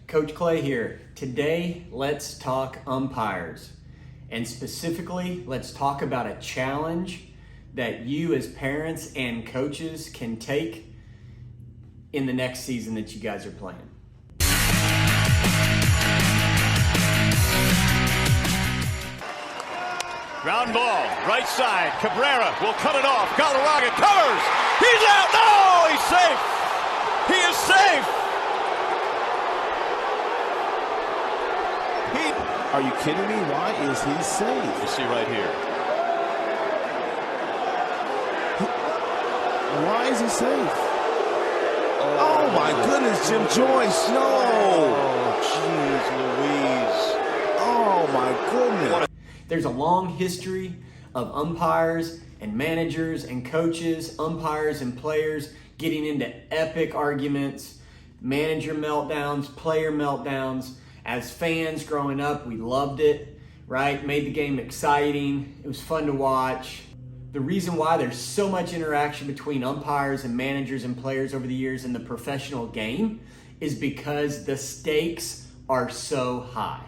Coach Clay here. Today, let's talk umpires. And specifically, let's talk about a challenge that you as parents and coaches can take in the next season that you guys are playing. Ground ball, right side. Cabrera will cut it off. Galarraga covers. He's out. No, he's safe. He is safe. Are you kidding me? Why is he safe? You see right here. Why is he safe? Oh my goodness, Jim Joyce. No. Oh, jeez Louise. Oh my goodness. There's a long history of umpires and managers and coaches, umpires and players getting into epic arguments, manager meltdowns, player meltdowns. As fans growing up, we loved it, right? Made the game exciting. It was fun to watch. The reason why there's so much interaction between umpires and managers and players over the years in the professional game is because the stakes are so high.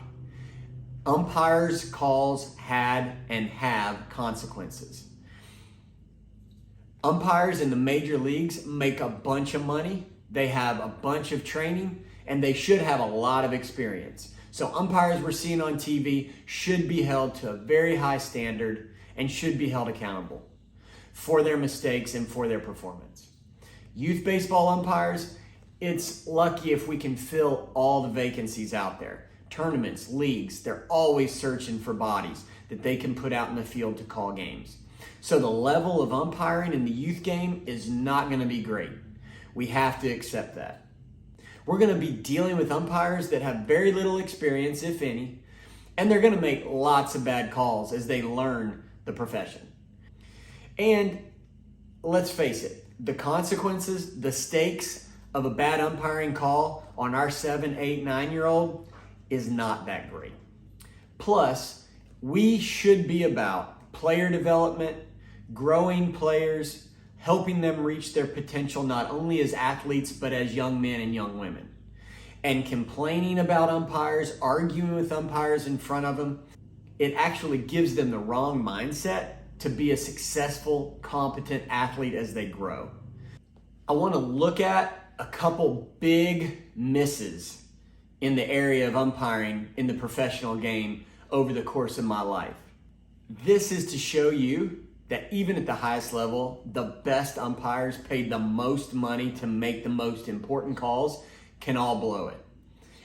Umpires' calls had and have consequences. Umpires in the major leagues make a bunch of money. They have a bunch of training, and they should have a lot of experience. So umpires we're seeing on TV should be held to a very high standard and should be held accountable for their mistakes and for their performance. Youth baseball umpires, it's lucky if we can fill all the vacancies out there. Tournaments, leagues, they're always searching for bodies that they can put out in the field to call games. So the level of umpiring in the youth game is not going to be great. We have to accept that. We're going to be dealing with umpires that have very little experience, if any, and they're going to make lots of bad calls as they learn the profession. And let's face it, the consequences, the stakes of a bad umpiring call on our 7, 8, 9-year-old is not that great. Plus, we should be about player development, growing players, helping them reach their potential not only as athletes, but as young men and young women. And complaining about umpires, arguing with umpires in front of them, it actually gives them the wrong mindset to be a successful, competent athlete as they grow. I want to look at a couple big misses in the area of umpiring in the professional game over the course of my life. This is to show you that even at the highest level, the best umpires paid the most money to make the most important calls can all blow it.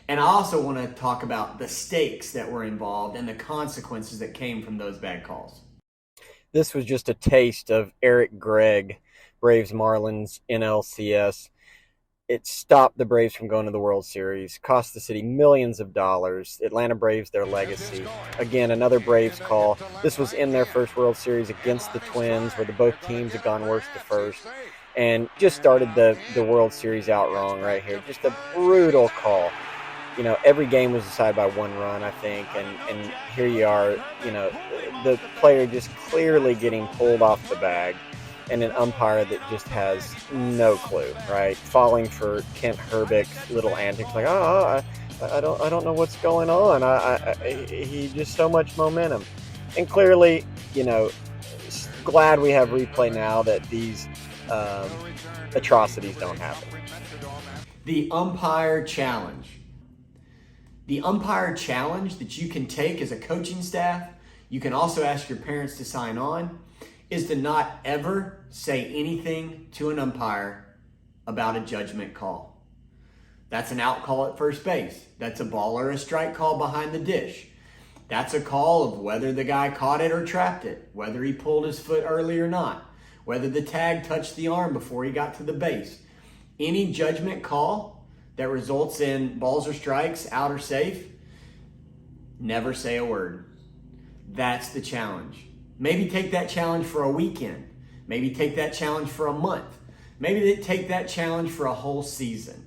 And I also want to talk about the stakes that were involved and the consequences that came from those bad calls. This was just a taste of Eric Gregg, Braves Marlins NLCS. It stopped the Braves from going to the World Series, cost the city millions of dollars. Atlanta Braves, their legacy. Again, another Braves call. This was in their first World Series against the Twins, where both teams had gone worst to first, and just started the World Series out wrong right here. Just a brutal call. You know, every game was decided by one run, I think, and here you are, you know, the player just clearly getting pulled off the bag, and an umpire that just has no clue, right? Falling for Kent Herbeck's little antics, like, I don't know what's going on. He just so much momentum, and clearly, you know, glad we have replay now that these atrocities don't happen. The umpire challenge. The umpire challenge that you can take as a coaching staff, you can also ask your parents to sign on, is to not ever say anything to an umpire about a judgment call. That's an out call at first base. That's a ball or a strike call behind the dish. That's a call of whether the guy caught it or trapped it, whether he pulled his foot early or not, whether the tag touched the arm before he got to the base. Any judgment call that results in balls or strikes, out or safe, never say a word. That's the challenge. Maybe take that challenge for a weekend. Maybe take that challenge for a month. Maybe take that challenge for a whole season.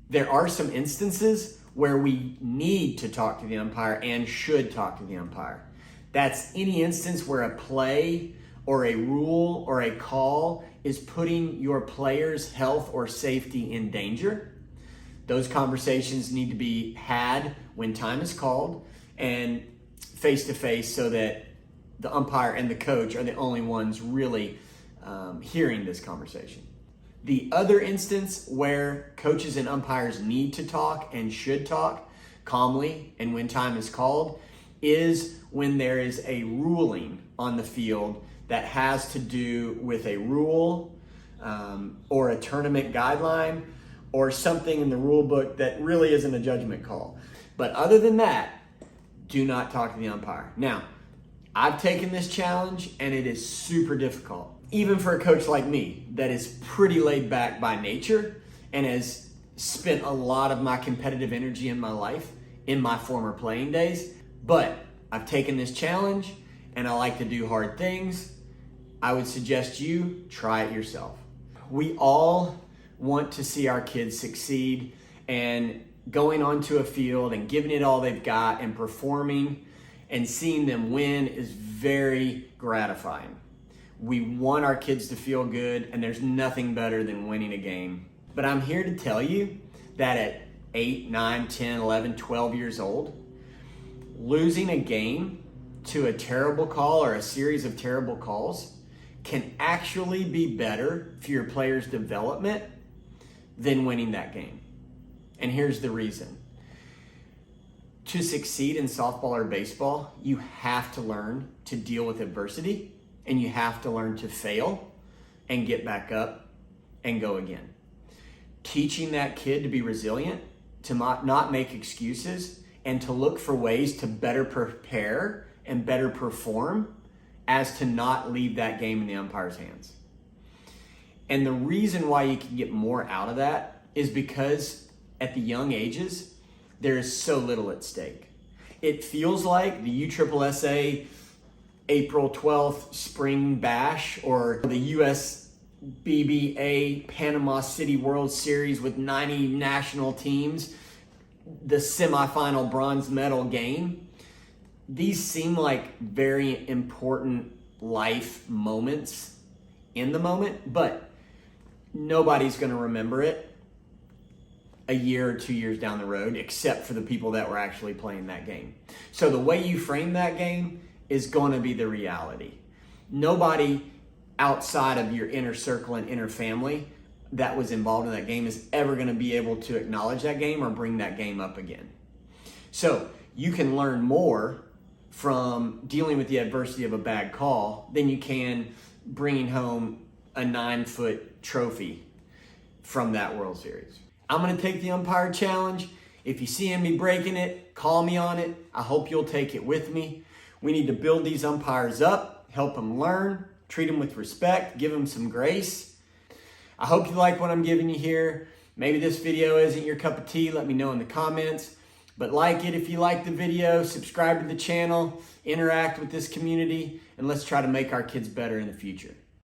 There are some instances where we need to talk to the umpire and should talk to the umpire. That's any instance where a play or a rule or a call is putting your player's health or safety in danger. Those conversations need to be had when time is called and face to face, so that the umpire and the coach are the only ones really hearing this conversation. The other instance where coaches and umpires need to talk and should talk calmly and when time is called is when there is a ruling on the field that has to do with a rule or a tournament guideline or something in the rule book that really isn't a judgment call. But other than that, do not talk to the umpire. Now, I've taken this challenge and it is super difficult. Even for a coach like me that is pretty laid back by nature and has spent a lot of my competitive energy in my life in my former playing days. But I've taken this challenge and I like to do hard things. I would suggest you try it yourself. We all want to see our kids succeed, and going onto a field and giving it all they've got and performing and seeing them win is very gratifying. We want our kids to feel good, and there's nothing better than winning a game. But I'm here to tell you that at 8, 9, 10, 11, 12 years old, losing a game to a terrible call or a series of terrible calls can actually be better for your player's development than winning that game. And here's the reason. To succeed in softball or baseball, you have to learn to deal with adversity, and you have to learn to fail and get back up and go again. Teaching that kid to be resilient, to not make excuses, and to look for ways to better prepare and better perform as to not leave that game in the umpire's hands. And the reason why you can get more out of that is because at the young ages, there is so little at stake. It feels like the USSSA April 12th Spring Bash or the USBBA Panama City World Series with 90 national teams, the semifinal bronze medal game. These seem like very important life moments in the moment, but nobody's going to remember it a year or 2 years down the road, except for the people that were actually playing that game. So the way you frame that game is going to be the reality. Nobody outside of your inner circle and inner family that was involved in that game is ever going to be able to acknowledge that game or bring that game up again. So you can learn more from dealing with the adversity of a bad call than you can bringing home a 9-foot trophy from that World Series. I'm going to take the umpire challenge. If you see me breaking it, call me on it. I hope you'll take it with me. We need to build these umpires up, help them learn, treat them with respect, give them some grace. I hope you like what I'm giving you here. Maybe this video isn't your cup of tea. Let me know in the comments. But like it if you like the video, subscribe to the channel, interact with this community, and let's try to make our kids better in the future.